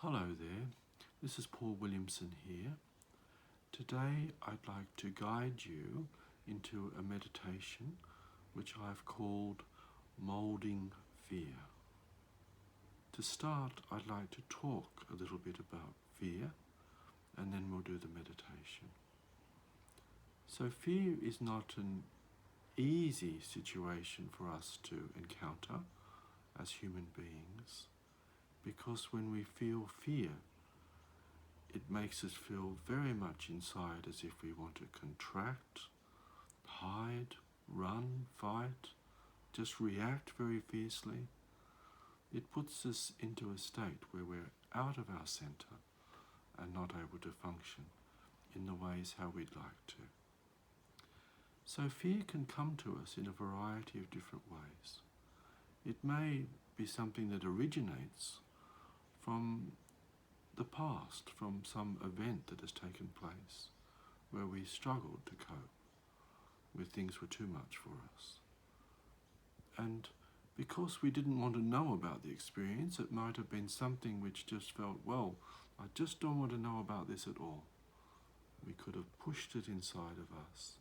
Hello there, this is Paul Williamson here. Today I'd like to guide you into a meditation which I've called Moulding Fear. To start, I'd like to talk a little bit about fear and then we'll do the meditation. So fear is not an easy situation for us to encounter as human beings, because when we feel fear, it makes us feel very much inside as if we want to contract, hide, run, fight, just react very fiercely. It puts us into a state where we're out of our centre and not able to function in the ways how we'd like to. So fear can come to us in a variety of different ways. It may be something that originates from the past, from some event that has taken place where we struggled to cope, where things were too much for us. And because we didn't want to know about the experience, it might have been something which just felt, well, I just don't want to know about this at all. We could have pushed it inside of us.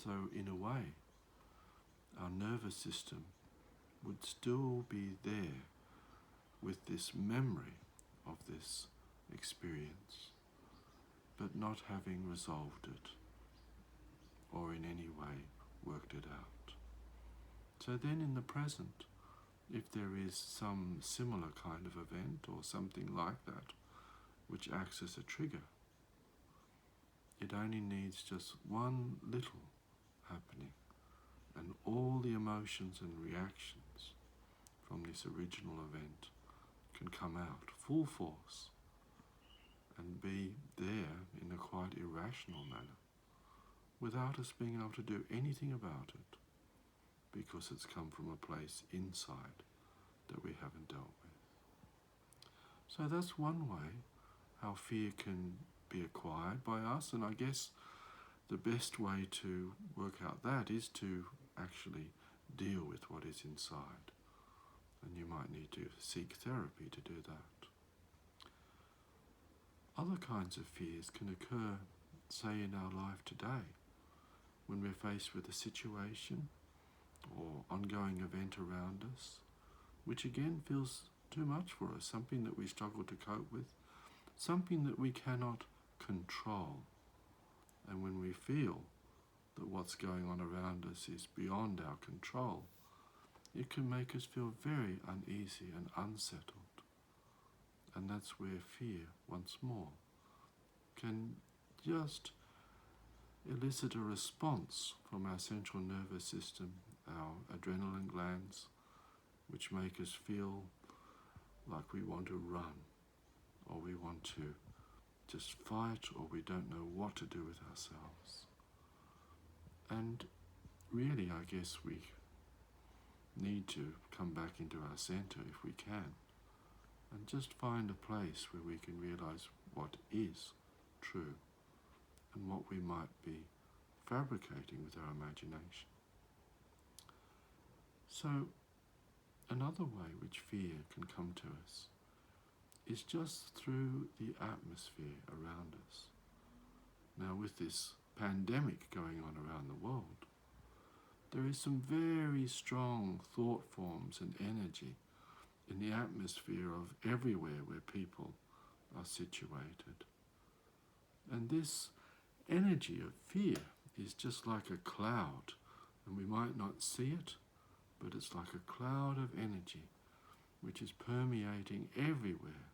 So in a way, our nervous system would still be there with this memory of this experience, but not having resolved it or in any way worked it out. So then in the present, if there is some similar kind of event or something like that which acts as a trigger, it only needs just one little happening and all the emotions and reactions from this original event can come out full force and be there in a quite irrational manner without us being able to do anything about it, because it's come from a place inside that we haven't dealt with. So that's one way how fear can be acquired by us, and I guess the best way to work out that is to actually deal with what is inside. And you might need to seek therapy to do that. Other kinds of fears can occur, say, in our life today, when we're faced with a situation or ongoing event around us, which again feels too much for us, something that we struggle to cope with, something that we cannot control. And when we feel that what's going on around us is beyond our control, it can make us feel very uneasy and unsettled. And that's where fear, once more, can just elicit a response from our central nervous system, our adrenaline glands, which make us feel like we want to run, or we want to just fight, or we don't know what to do with ourselves. And really, I guess we need to come back into our centre if we can, and just find a place where we can realise what is true and what we might be fabricating with our imagination. So another way which fear can come to us is just through the atmosphere around us. Now, with this pandemic going on around the world, there is some very strong thought forms and energy in the atmosphere of everywhere where people are situated. And this energy of fear is just like a cloud, and we might not see it, but it's like a cloud of energy which is permeating everywhere,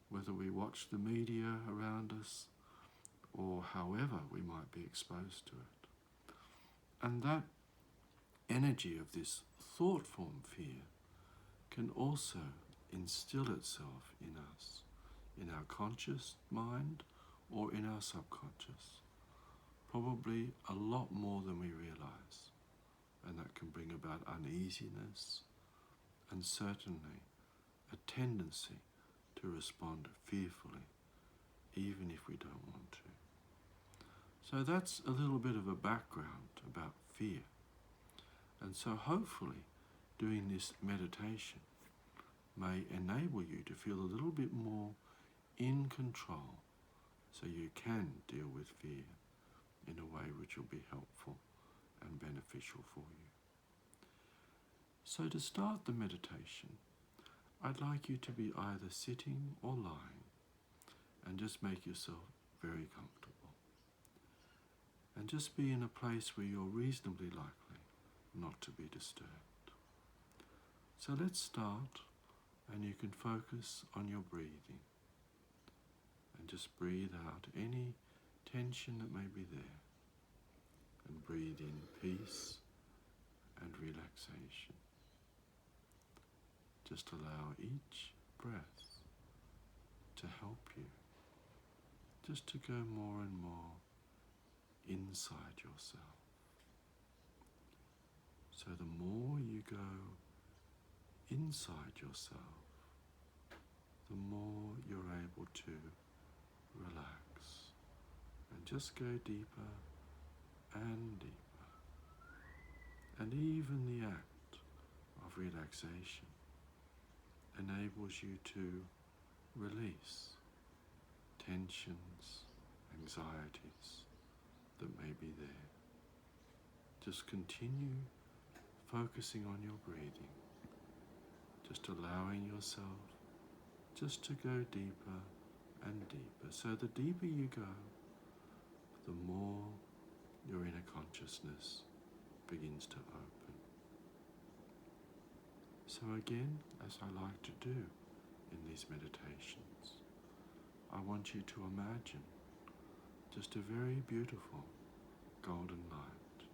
whether we watch the media around us or however we might be exposed to it. And that energy of this thought form fear can also instill itself in us, in our conscious mind or in our subconscious, probably a lot more than we realise. And that can bring about uneasiness and certainly a tendency to respond fearfully, even if we don't want to. So that's a little bit of a background about fear. And so hopefully doing this meditation may enable you to feel a little bit more in control, so you can deal with fear in a way which will be helpful and beneficial for you. So to start the meditation, I'd like you to be either sitting or lying, and just make yourself very comfortable. And just be in a place where you're reasonably likely not to be disturbed. So let's start, and you can focus on your breathing. And just breathe out any tension that may be there. And breathe in peace and relaxation. Just allow each breath to help you, just to go more and more inside yourself. So the more you go inside yourself, the more you're able to relax and just go deeper and deeper. And even the act of relaxation enables you to release tensions, anxieties that may be there. Just continue focusing on your breathing, just allowing yourself just to go deeper and deeper. So the deeper you go, the more your inner consciousness begins to open. So again, as I like to do in these meditations, I want you to imagine just a very beautiful golden light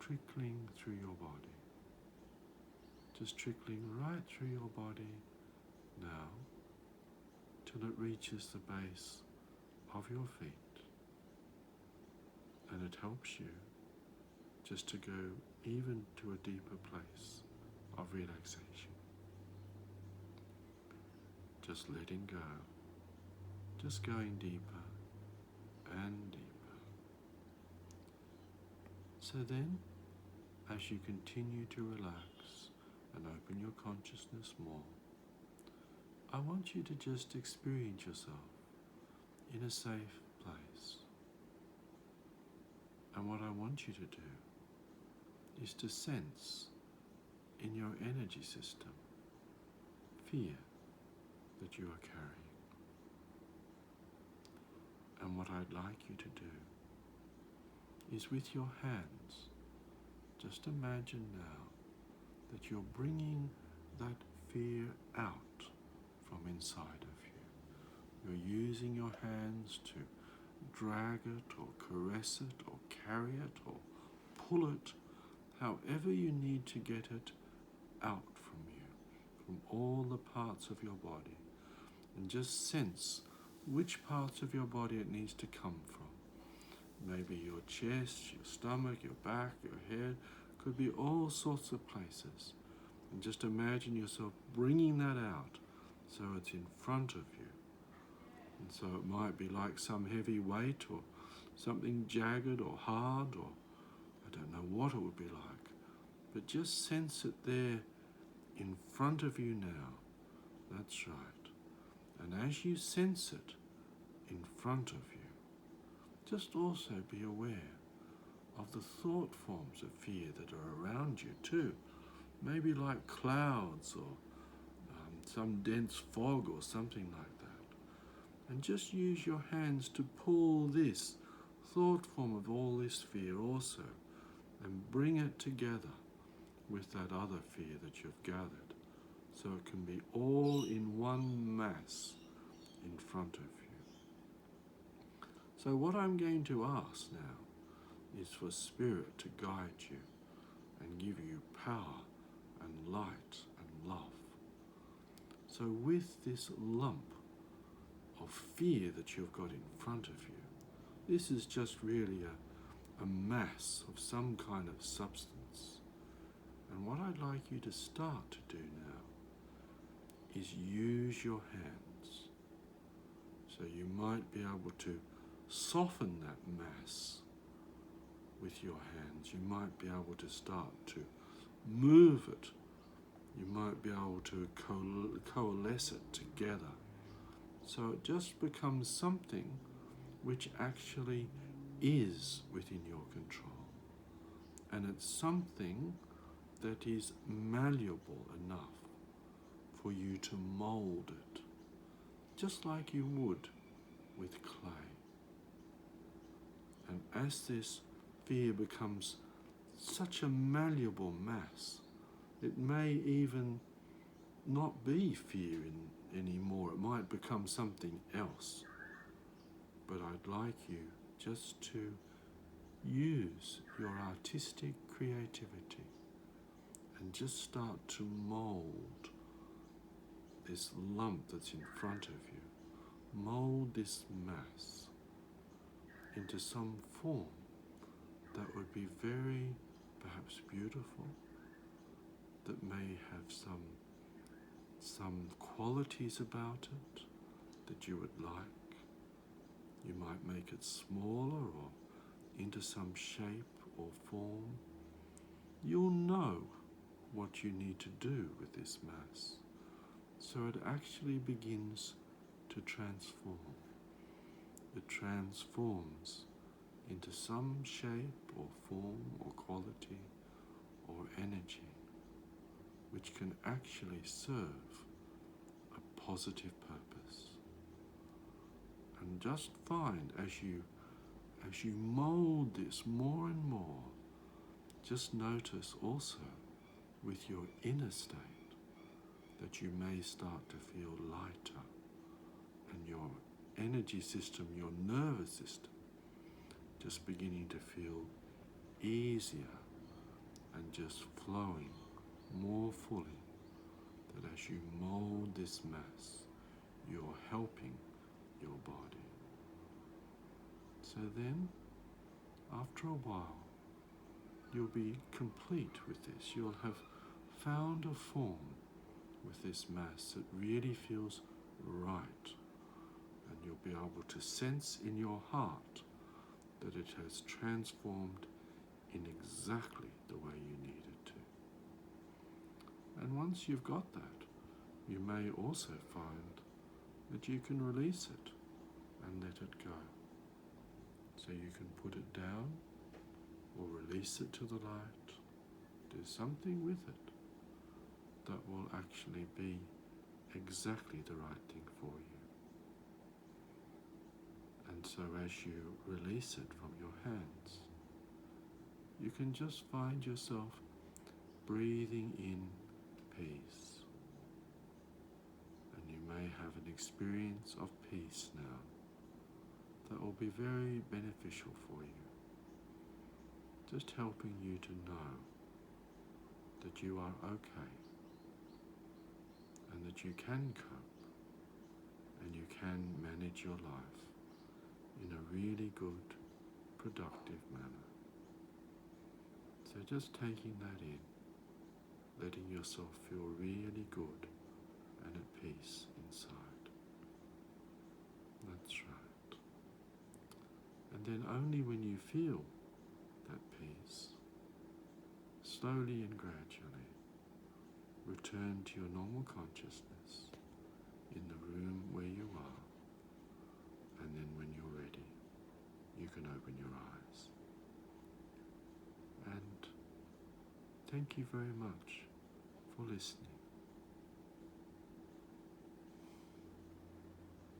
trickling through your body. Just trickling right through your body now till it reaches the base of your feet. And it helps you just to go even to a deeper place of relaxation. Just letting go, just going deeper and deeper. So then, as you continue to relax and open your consciousness more, I want you to just experience yourself in a safe place. And what I want you to do is to sense in your energy system fear that you are carrying. And what I'd like you to do is with your hands, just imagine now that you're bringing that fear out from inside of you. You're using your hands to drag it or caress it or carry it or pull it, however you need to get it out from you, from all the parts of your body. And just sense which parts of your body it needs to come from. Maybe your chest, your stomach, your back, your head, could be all sorts of places. And just imagine yourself bringing that out so it's in front of you. And so it might be like some heavy weight or something jagged or hard, or I don't know what it would be like. But just sense it there in front of you now. That's right. And as you sense it in front of you, just also be aware of the thought forms of fear that are around you too. Maybe like clouds or some dense fog or something like that. And just use your hands to pull this thought form of all this fear also and bring it together with that other fear that you've gathered, so it can be all in one mass in front of you. So what I'm going to ask now is for Spirit to guide you and give you power and light and love. So with this lump of fear that you've got in front of you, this is just really a mass of some kind of substance. And what I'd like you to start to do now is use your hands. So you might be able to soften that mass with your hands. You might be able to start to move it you might be able to coalesce it together. So it just becomes something which actually is within your control. And it's something that is malleable enough for you to mould it, just like you would with clay. And as this fear becomes such a malleable mass, it may even not be fear anymore. It might become something else. But I'd like you just to use your artistic creativity and just start to mould this lump that's in front of you. Mould this mass into some form that would be very, perhaps beautiful, that may have some qualities about it that you would like. You might make it smaller or into some shape or form. You'll know what you need to do with this mass, so it actually begins to transform. It transforms into some shape or form or quality or energy which can actually serve a positive purpose. And just find as you mould this more and more, just notice also with your inner state that you may start to feel lighter, and your energy system, your nervous system, just beginning to feel easier and just flowing more fully, that as you mould this mass, you're helping your body. So then, after a while, you'll be complete with this. You'll have found a form with this mass that really feels right, and you'll be able to sense in your heart that it has transformed in exactly the way you need it to. And once you've got that, you may also find that you can release it and let it go. So you can put it down or release it to the light, do something with it that will actually be exactly the right thing for you. And so as you release it from your hands, you can just find yourself breathing in peace. And you may have an experience of peace now that will be very beneficial for you. Just helping you to know that you are okay, and that you can cope, and you can manage your life in a really good, productive manner. So just taking that in, letting yourself feel really good and at peace inside. That's right. And then only when you feel that peace, slowly and gradually return to your normal consciousness in the room where you are, and then when you're ready, you can open your eyes. And thank you very much for listening.